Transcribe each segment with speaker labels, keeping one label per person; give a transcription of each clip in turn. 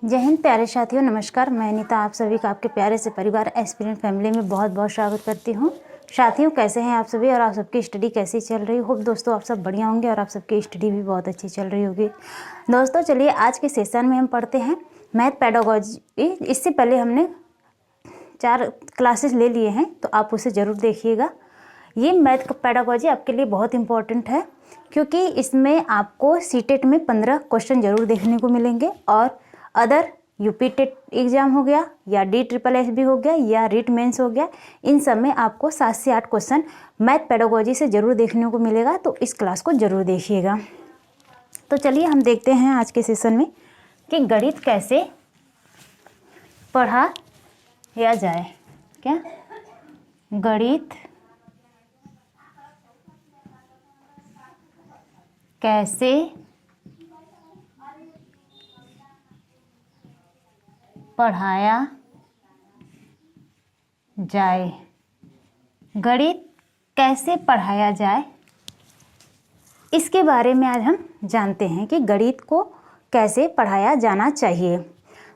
Speaker 1: जय हिंद प्यारे साथियों, नमस्कार। मैं अनीता आप सभी का आपके प्यारे से परिवार एस्पिरेंट फैमिली में बहुत बहुत स्वागत करती हूँ। साथियों, कैसे हैं आप सभी और आप सबकी स्टडी कैसी चल रही होप दोस्तों आप सब बढ़िया होंगे और आप सबकी स्टडी भी बहुत अच्छी चल रही होगी। दोस्तों चलिए आज के सेशन में हम पढ़ते हैं मैथ पेडागोजी। इससे पहले हमने 4 क्लासेस ले लिए हैं, तो आप उसे ज़रूर देखिएगा। ये मैथ पेडागोजी आपके लिए बहुत इंपॉर्टेंट है क्योंकि इसमें आपको सीटेट में 15 क्वेश्चन जरूर देखने को मिलेंगे और अदर यूपी टेट एग्जाम हो गया या DSSS हो गया या रिट मेंस हो गया, इन सब में आपको 7 से 8 क्वेश्चन मैथ पेडागोजी से ज़रूर देखने को मिलेगा, तो इस क्लास को ज़रूर देखिएगा। तो चलिए हम देखते हैं आज के सेशन में कि गणित कैसे पढ़ाया जाए। क्या गणित कैसे पढ़ाया जाए। गणित कैसे पढ़ाया जाए, इसके बारे में आज हम जानते हैं कि गणित को कैसे पढ़ाया जाना चाहिए।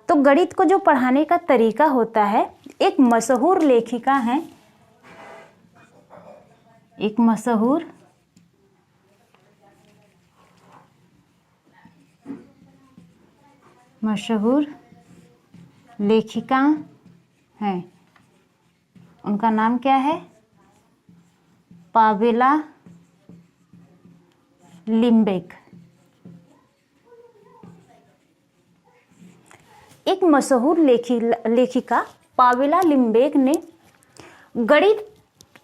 Speaker 1: तो गणित को जो पढ़ाने का तरीका होता है, एक मशहूर लेखिका हैं, एक मशहूर लेखिका हैं। उनका नाम क्या है? पावेला लिम्बेक। एक मशहूर लेखिका पावेला लिम्बेक ने गणित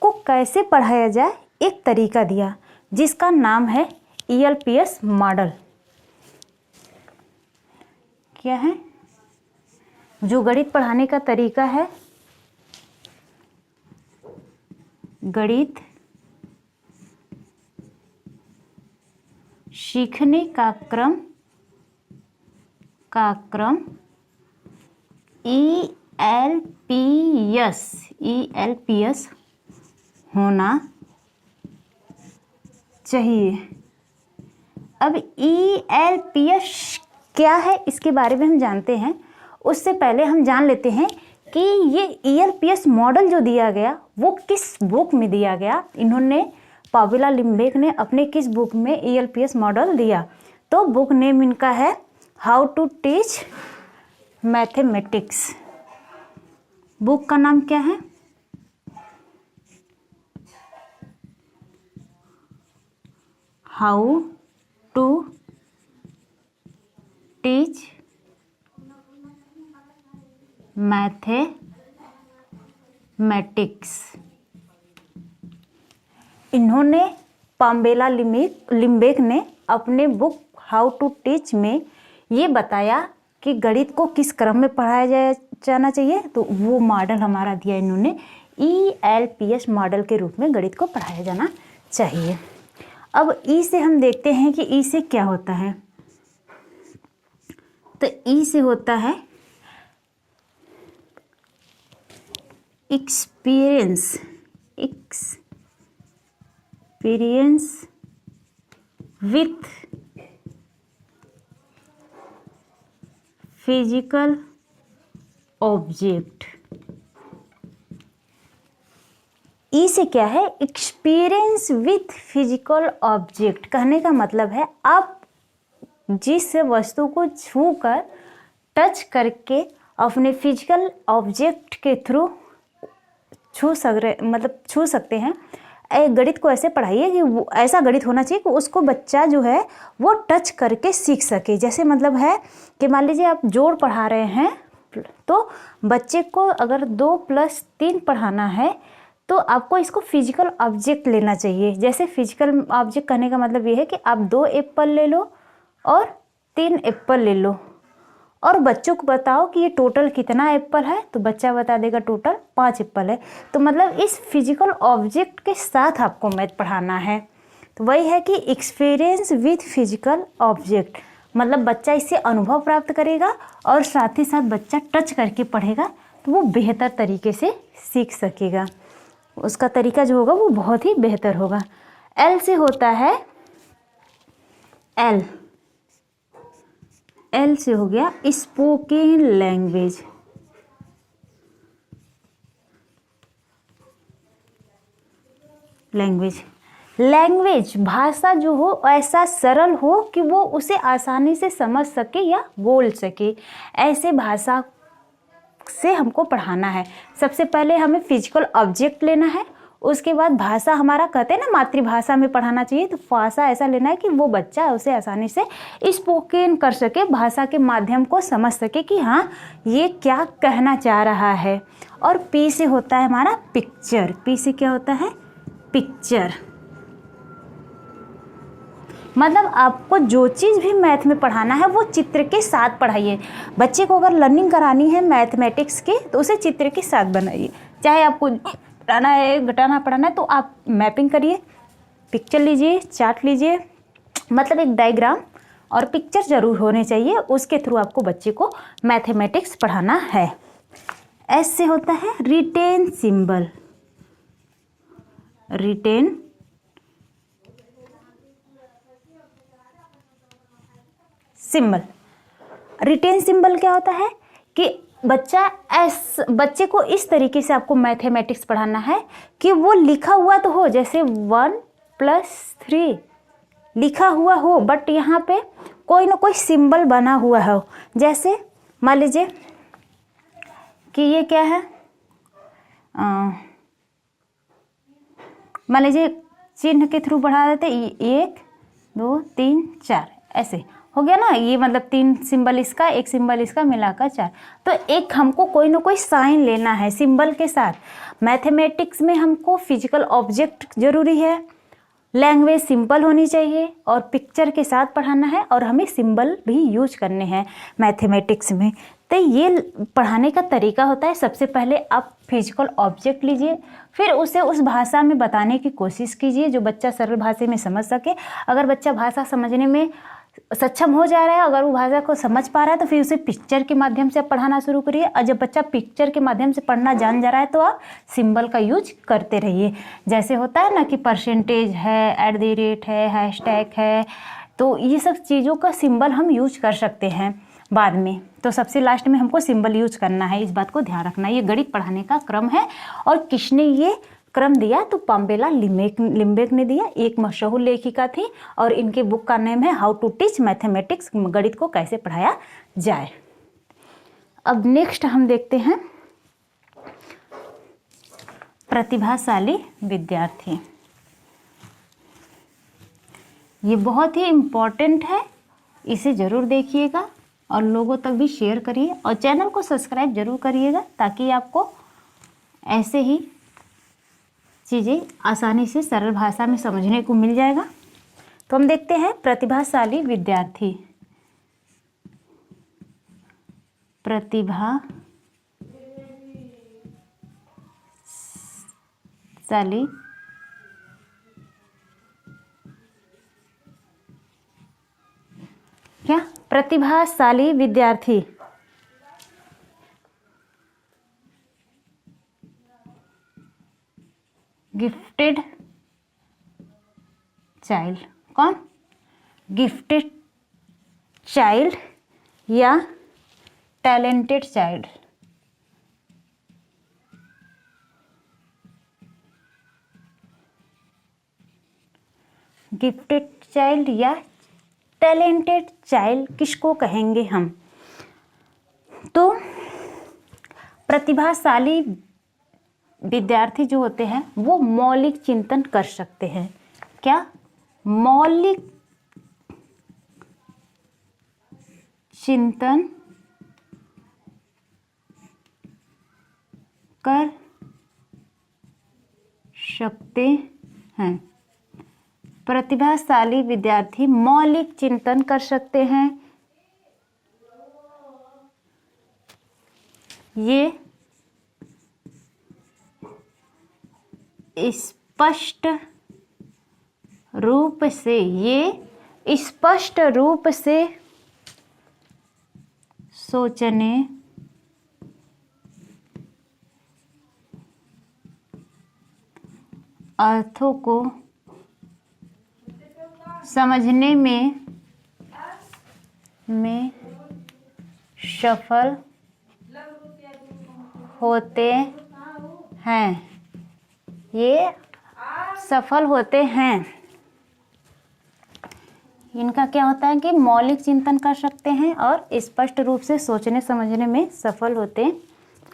Speaker 1: को कैसे पढ़ाया जाए एक तरीका दिया जिसका नाम है ELPS मॉडल। क्या है? जो गणित पढ़ाने का तरीका है, गणित सीखने का क्रम ELPS होना चाहिए। अब ELPS क्या है इसके बारे में हम जानते हैं। उससे पहले हम जान लेते हैं कि ये ELPS मॉडल जो दिया गया वो किस बुक में दिया गया। इन्होंने पावेला लिम्बेक ने अपने किस बुक में ELPS मॉडल दिया? तो बुक नेम इनका है how to teach mathematics. Book का नाम क्या है? How to teach mathematics. इन्होंने पावेला लिम्बेक ने अपने बुक हाउ टू टीच में ये बताया कि गणित को किस क्रम में पढ़ाया जाना चाहिए। तो वो मॉडल हमारा दिया इन्होंने, ELPS मॉडल के रूप में गणित को पढ़ाया जाना चाहिए। अब ई से हम देखते हैं कि ई से क्या होता है। तो ई से होता है एक्सपीरियंस विथ फिजिकल ऑब्जेक्ट। ई से क्या है? Experience with physical object. कहने का मतलब है आप जिस वस्तु को छूकर टच करके अपने फिजिकल ऑब्जेक्ट के थ्रू छू सकते हैं। गणित को ऐसे पढ़ाइए कि वो ऐसा गणित होना चाहिए कि उसको बच्चा जो है वो टच करके सीख सके। जैसे मतलब है कि मान लीजिए आप जोड़ पढ़ा रहे हैं, तो बच्चे को अगर 2 + 3 पढ़ाना है तो आपको इसको फिजिकल ऑब्जेक्ट लेना चाहिए। जैसे फिजिकल ऑब्जेक्ट कहने का मतलब ये है कि आप 2 एप्पल ले लो और 3 एप्पल ले लो और बच्चों को बताओ कि ये टोटल कितना एप्पल है, तो बच्चा बता देगा टोटल 5 एप्पल है। तो मतलब इस फिजिकल ऑब्जेक्ट के साथ आपको मैथ पढ़ाना है। तो वही है कि एक्सपीरियंस विथ फिजिकल ऑब्जेक्ट, मतलब बच्चा इससे अनुभव प्राप्त करेगा और साथ ही साथ बच्चा टच करके पढ़ेगा तो वो बेहतर तरीके से सीख सकेगा। उसका तरीका जो होगा वो बहुत ही बेहतर होगा। एल से होता है एल एल से हो गया स्पोकन लैंग्वेज। लैंग्वेज भाषा जो हो ऐसा सरल हो कि वो उसे आसानी से समझ सके या बोल सके, ऐसे भाषा से हमको पढ़ाना है। सबसे पहले हमें फिजिकल ऑब्जेक्ट लेना है, उसके बाद भाषा हमारा कहते हैं ना मातृभाषा में पढ़ाना चाहिए, तो भाषा ऐसा लेना है कि वो बच्चा उसे आसानी से स्पोकन कर सके, भाषा के माध्यम को समझ सके कि हाँ ये क्या कहना चाह रहा है। और पी से होता है हमारा पिक्चर। पी से क्या होता है? पिक्चर। मतलब आपको जो चीज़ भी मैथ में पढ़ाना है वो चित्र के साथ पढ़ाइए। बच्चे को अगर लर्निंग करानी है मैथमेटिक्स की तो उसे चित्र के साथ बनाइए। चाहे आपको घटाना है घटाना पढ़ाना है तो आप मैपिंग करिए, पिक्चर लीजिए, चार्ट लीजिए, मतलब एक डायग्राम और पिक्चर जरूर होने चाहिए। उसके थ्रू आपको बच्चे को मैथमेटिक्स पढ़ाना है। एस से होता है written symbol. Written symbol. Written symbol क्या होता है कि बच्चे को इस तरीके से आपको मैथमेटिक्स पढ़ाना है कि वो लिखा हुआ तो हो, जैसे 1+3 लिखा हुआ हो, बट यहाँ पे कोई ना कोई सिंबल बना हुआ हो। जैसे मान लीजिए कि ये क्या है, मान लीजिए चिन्ह के थ्रू बढ़ा देते 1 2 3 4 ऐसे हो गया ना। ये मतलब 3 सिंबल इसका, एक सिंबल इसका, मिलाकर 4। तो एक हमको कोई ना कोई साइन लेना है सिंबल के साथ। मैथमेटिक्स में हमको फिजिकल ऑब्जेक्ट जरूरी है, लैंग्वेज सिंपल होनी चाहिए और पिक्चर के साथ पढ़ाना है, और हमें सिंबल भी यूज करने हैं मैथमेटिक्स में। तो ये पढ़ाने का तरीका होता है। सबसे पहले आप फिजिकल ऑब्जेक्ट लीजिए, फिर उसे उस भाषा में बताने की कोशिश कीजिए जो बच्चा सरल भाषा में समझ सके। अगर बच्चा भाषा समझने में सक्षम हो जा रहा है, अगर वो भाषा को समझ पा रहा है, तो फिर उसे पिक्चर के माध्यम से आप पढ़ाना शुरू करिए। और जब बच्चा पिक्चर के माध्यम से पढ़ना जान जा रहा है तो आप सिंबल का यूज करते रहिए। जैसे होता है ना कि परसेंटेज है, @ है, हैशटैग है, तो ये सब चीज़ों का सिंबल हम यूज कर सकते हैं बाद में। तो सबसे लास्ट में हमको सिंबल यूज करना है, इस बात को ध्यान रखना। ये गणित पढ़ाने का क्रम है। और किसने ये क्रम दिया? तो पामेला लिम्बेक ने दिया, एक मशहूर लेखिका थी, और इनके बुक का नेम है हाउ टू टीच मैथमेटिक्स, गणित को कैसे पढ़ाया जाए। अब नेक्स्ट हम देखते हैं प्रतिभाशाली विद्यार्थी। ये बहुत ही इम्पोर्टेंट है, इसे ज़रूर देखिएगा और लोगों तक भी शेयर करिए, और चैनल को सब्सक्राइब जरूर करिएगा ताकि आपको ऐसे ही चीज़ें आसानी से सरल भाषा में समझने को मिल जाएगा। तो हम देखते हैं प्रतिभाशाली विद्यार्थी। प्रतिभाशाली क्या? प्रतिभाशाली विद्यार्थी। Gifted child. कौन? गिफ्टेड चाइल्ड या टैलेंटेड चाइल्ड। गिफ्टेड चाइल्ड या टैलेंटेड चाइल्ड किसको कहेंगे हम? तो प्रतिभाशाली विद्यार्थी जो होते हैं वो मौलिक चिंतन कर सकते हैं। क्या? मौलिक चिंतन कर सकते हैं। प्रतिभाशाली विद्यार्थी मौलिक चिंतन कर सकते हैं। ये स्पष्ट रूप से सोचने अर्थों को समझने में सफल होते हैं, ये सफल होते हैं। इनका क्या होता है कि मौलिक चिंतन कर सकते हैं और स्पष्ट रूप से सोचने समझने में सफल होते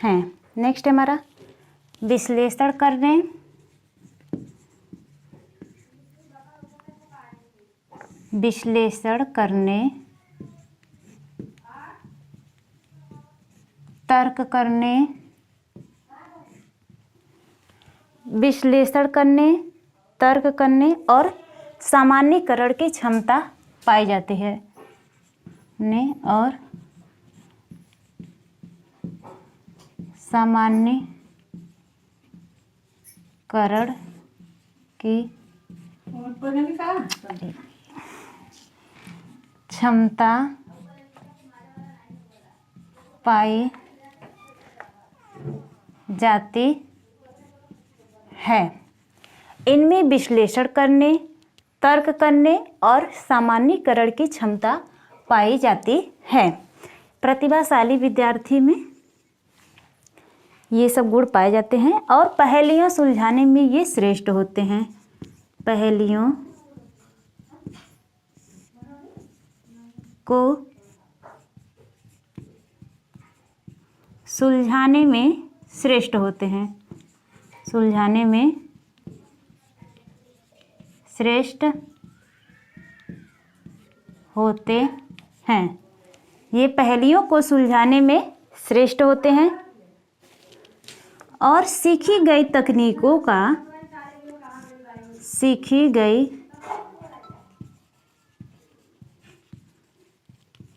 Speaker 1: हैं। नेक्स्ट है हमारा विश्लेषण करने, विश्लेषण करने, तर्क करने, विश्लेषण करने, तर्क करने और सामान्यीकरण की क्षमता पाई जाती है ने और सामान्यीकरण की क्षमता पाई जाती है। इनमें विश्लेषण करने, तर्क करने और सामान्यीकरण की क्षमता पाई जाती है। प्रतिभाशाली विद्यार्थी में ये सब गुण पाए जाते हैं और पहेलियां सुलझाने में ये श्रेष्ठ होते हैं। पहेलियों को सुलझाने में श्रेष्ठ होते हैं, सुलझाने में श्रेष्ठ होते हैं। ये पहेलियों को सुलझाने में श्रेष्ठ होते हैं और सीखी गई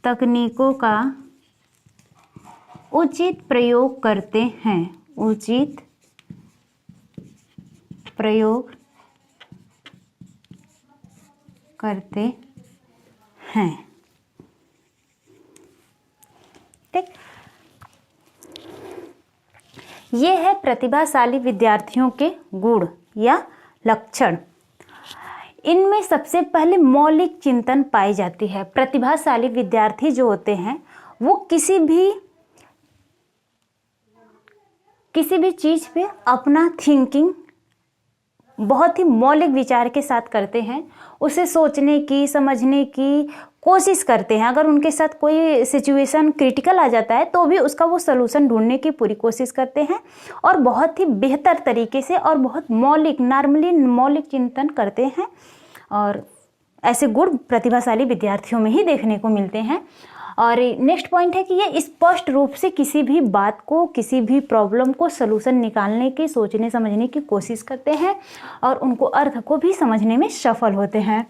Speaker 1: तकनीकों का उचित प्रयोग करते हैं, उचित प्रयोग करते हैं। ठीक, ये है प्रतिभाशाली विद्यार्थियों के गुण या लक्षण। इनमें सबसे पहले मौलिक चिंतन पाई जाती है। प्रतिभाशाली विद्यार्थी जो होते हैं वो किसी भी चीज पे अपना थिंकिंग बहुत ही मौलिक विचार के साथ करते हैं, उसे सोचने की, समझने की कोशिश करते हैं। अगर उनके साथ कोई सिचुएशन क्रिटिकल आ जाता है तो भी उसका वो सलूशन ढूंढने की पूरी कोशिश करते हैं और बहुत ही बेहतर तरीके से और बहुत मौलिक चिंतन करते हैं। और ऐसे गुण प्रतिभाशाली विद्यार्थियों में ही देखने को मिलते हैं। और नेक्स्ट पॉइंट है कि ये स्पष्ट रूप से किसी भी बात को, किसी भी प्रॉब्लम को सलूशन निकालने की, सोचने समझने की कोशिश करते हैं और उनको अर्थ को भी समझने में सफल होते हैं।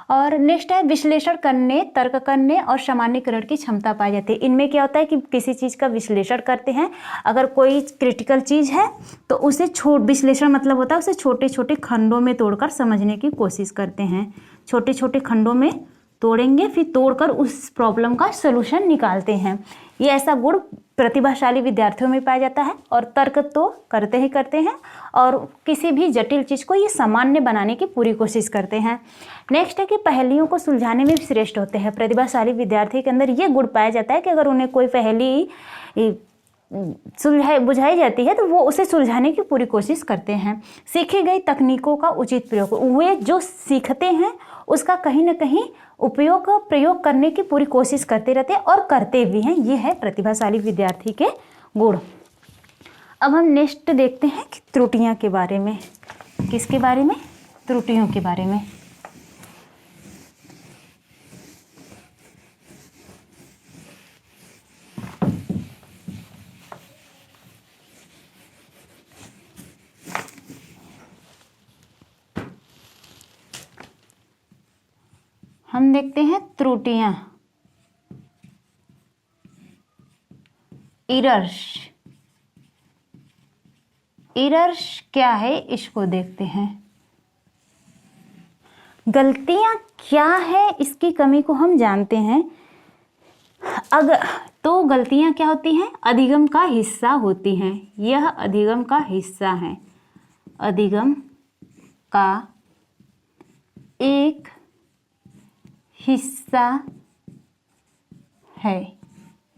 Speaker 1: और नेक्स्ट है विश्लेषण करने, तर्क करने और सामान्यीकरण की क्षमता पाई जाती है। इनमें क्या होता है कि किसी चीज़ का विश्लेषण करते हैं। अगर कोई क्रिटिकल चीज़ है तो उसे विश्लेषण मतलब होता है उसे छोटे छोटे खंडों में तोड़कर समझने की कोशिश करते हैं। छोटे छोटे खंडों में तोड़ेंगे, फिर तोड़कर उस प्रॉब्लम का सलूशन निकालते हैं। ये ऐसा गुण प्रतिभाशाली विद्यार्थियों में पाया जाता है। और तर्क तो करते ही करते हैं और किसी भी जटिल चीज़ को ये सामान्य बनाने की पूरी कोशिश करते हैं। नेक्स्ट है कि पहेलियों को सुलझाने में भी श्रेष्ठ होते हैं। प्रतिभाशाली विद्यार्थी के अंदर ये गुण पाया जाता है कि अगर उन्हें कोई पहेली बुझाई जाती है तो वो उसे सुलझाने की पूरी कोशिश करते हैं। सीखी गई तकनीकों का उचित प्रयोग, वे जो सीखते हैं उसका कहीं ना कहीं प्रयोग करने की पूरी कोशिश करते रहते हैं और करते भी हैं। ये है प्रतिभाशाली विद्यार्थी के गुण। अब हम नेक्स्ट देखते हैं कि त्रुटियां के बारे में। किसके बारे में? त्रुटियों के बारे में। हम देखते हैं त्रुटियां, एरर्स क्या है इसको देखते हैं। गलतियां क्या है इसकी कमी को हम जानते हैं। अगर तो गलतियां क्या होती हैं? अधिगम का हिस्सा होती हैं। यह अधिगम का हिस्सा है, अधिगम का एक हिस्सा है।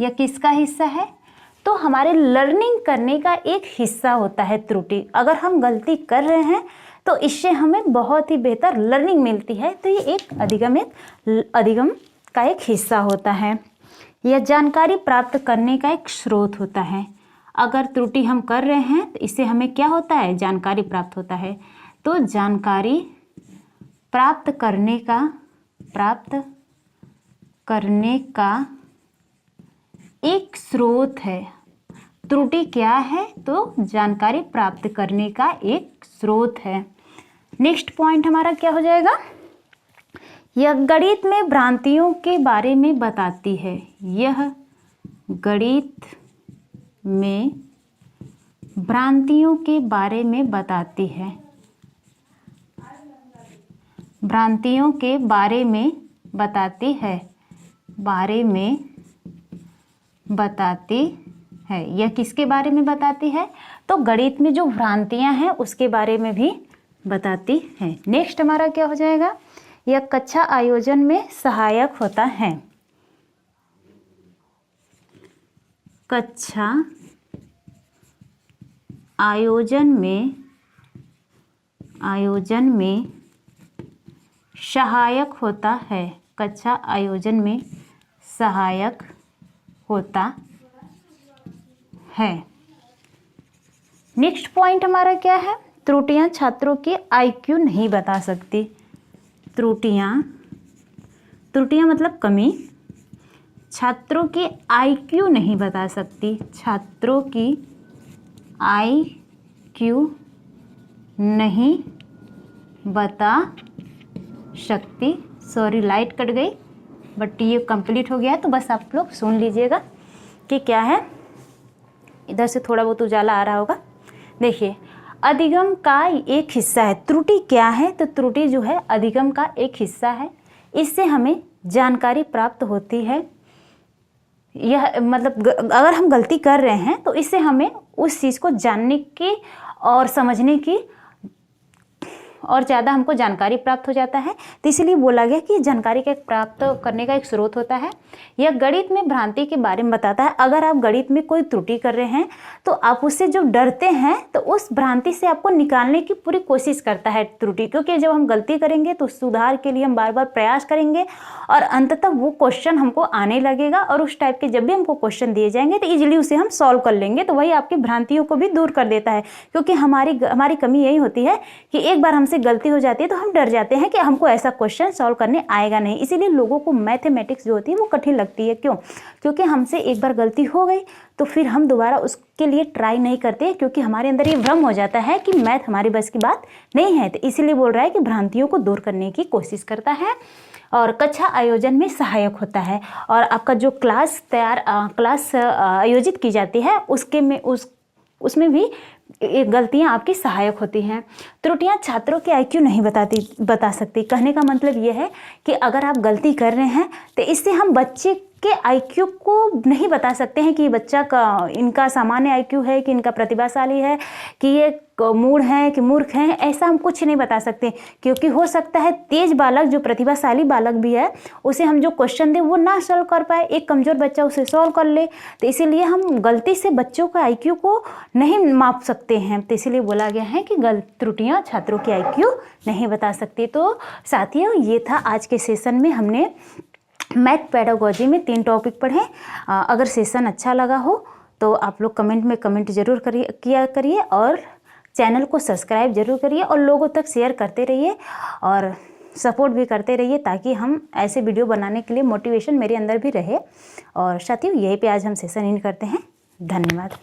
Speaker 1: यह किसका हिस्सा है? तो हमारे लर्निंग करने का एक हिस्सा होता है त्रुटि। अगर हम गलती कर रहे हैं तो इससे हमें बहुत ही बेहतर लर्निंग मिलती है। तो ये एक अधिगम का एक हिस्सा होता है। यह जानकारी प्राप्त करने का एक स्रोत होता है। अगर त्रुटि हम कर रहे हैं तो इससे हमें क्या होता है? जानकारी प्राप्त होता है। तो जानकारी प्राप्त करने का एक स्रोत है। त्रुटि क्या है? तो जानकारी प्राप्त करने का एक स्रोत है। नेक्स्ट पॉइंट हमारा क्या हो जाएगा? यह गणित में भ्रांतियों के बारे में बताती है। यह गणित में भ्रांतियों के बारे में बताती है। भ्रांतियों के बारे में बताती है। यह किसके बारे में बताती है? तो गणित में जो भ्रांतियां हैं उसके बारे में भी बताती है। नेक्स्ट हमारा क्या हो जाएगा? यह कक्षा आयोजन में सहायक होता है। कक्षा आयोजन में सहायक होता है। कक्षा आयोजन में सहायक होता है। नेक्स्ट पॉइंट हमारा क्या है? त्रुटियां छात्रों की IQ नहीं बता सकती। त्रुटियां मतलब कमी छात्रों की IQ नहीं बता सकती। छात्रों की IQ नहीं बता सकती। सॉरी लाइट कट गई, बट ये कंप्लीट हो गया है। तो बस आप लोग सुन लीजिएगा कि क्या है। इधर से थोड़ा बहुत उजाला आ रहा होगा। देखिए, अधिगम का एक हिस्सा है। त्रुटि क्या है? तो त्रुटि जो है अधिगम का एक हिस्सा है। इससे हमें जानकारी प्राप्त होती है। यह मतलब अगर हम गलती कर रहे हैं तो इससे हमें उस चीज़ को जानने की और समझने की और ज़्यादा हमको जानकारी प्राप्त हो जाता है। तो इसलिए बोला गया कि जानकारी का प्राप्त करने का एक स्रोत होता है। यह गणित में भ्रांति के बारे में बताता है। अगर आप गणित में कोई त्रुटि कर रहे हैं तो आप उससे जो डरते हैं तो उस भ्रांति से आपको निकालने की पूरी कोशिश करता है त्रुटि। क्योंकि जब हम गलती करेंगे तो सुधार के लिए हम बार बार प्रयास करेंगे और अंततः वो क्वेश्चन हमको आने लगेगा। और उस टाइप के जब भी हमको क्वेश्चन दिए जाएंगे तो ईजिली उसे हम सॉल्व कर लेंगे। तो वही आपकी भ्रांतियों को भी दूर कर देता है। क्योंकि हमारी कमी यही होती है कि एक बार हमसे गलती हो जाती है तो हम डर जाते हैं कि हमको ऐसा क्वेश्चन सॉल्व करने आएगा नहीं। इसीलिए लोगों को मैथमेटिक्स जो होती है वो कठिन लगती है। क्यों? क्योंकि हमसे एक बार गलती हो गई तो फिर हम दोबारा उसके लिए ट्राई नहीं करते, क्योंकि हमारे अंदर ये भ्रम हो जाता है कि मैथ हमारी बस की बात नहीं है। तो इसीलिए बोल रहा है कि भ्रांतियों को दूर करने की कोशिश करता है और कक्षा आयोजन में सहायक होता है। और आपका जो क्लास आयोजित की जाती है उसमें भी गलतियां आपकी सहायक होती हैं। त्रुटियां छात्रों के IQ नहीं बता सकती। कहने का मतलब ये है कि अगर आप गलती कर रहे हैं तो इससे हम बच्चे के IQ को नहीं बता सकते हैं कि बच्चा का इनका सामान्य IQ है कि इनका प्रतिभाशाली है कि ये मूढ़ है कि मूर्ख है। ऐसा हम कुछ नहीं बता सकते, क्योंकि हो सकता है तेज बालक जो प्रतिभाशाली बालक भी है उसे हम जो क्वेश्चन दें वो ना सॉल्व कर पाए, एक कमज़ोर बच्चा उसे सॉल्व कर ले। तो इसीलिए हम गलती से बच्चों का IQ को नहीं माप सकते हैं। तो इसीलिए बोला गया है कि त्रुटियाँ छात्रों की IQ नहीं बता सकती। तो साथियों, ये था आज के सेशन में हमने मैथ पेडागोजी में 3 टॉपिक पढ़े। अगर सेशन अच्छा लगा हो तो आप लोग कमेंट में कमेंट जरूर किया करिए और चैनल को सब्सक्राइब जरूर करिए और लोगों तक शेयर करते रहिए और सपोर्ट भी करते रहिए, ताकि हम ऐसे वीडियो बनाने के लिए मोटिवेशन मेरे अंदर भी रहे। और साथियों, यहीं पे आज हम सेशन इन करते हैं। धन्यवाद।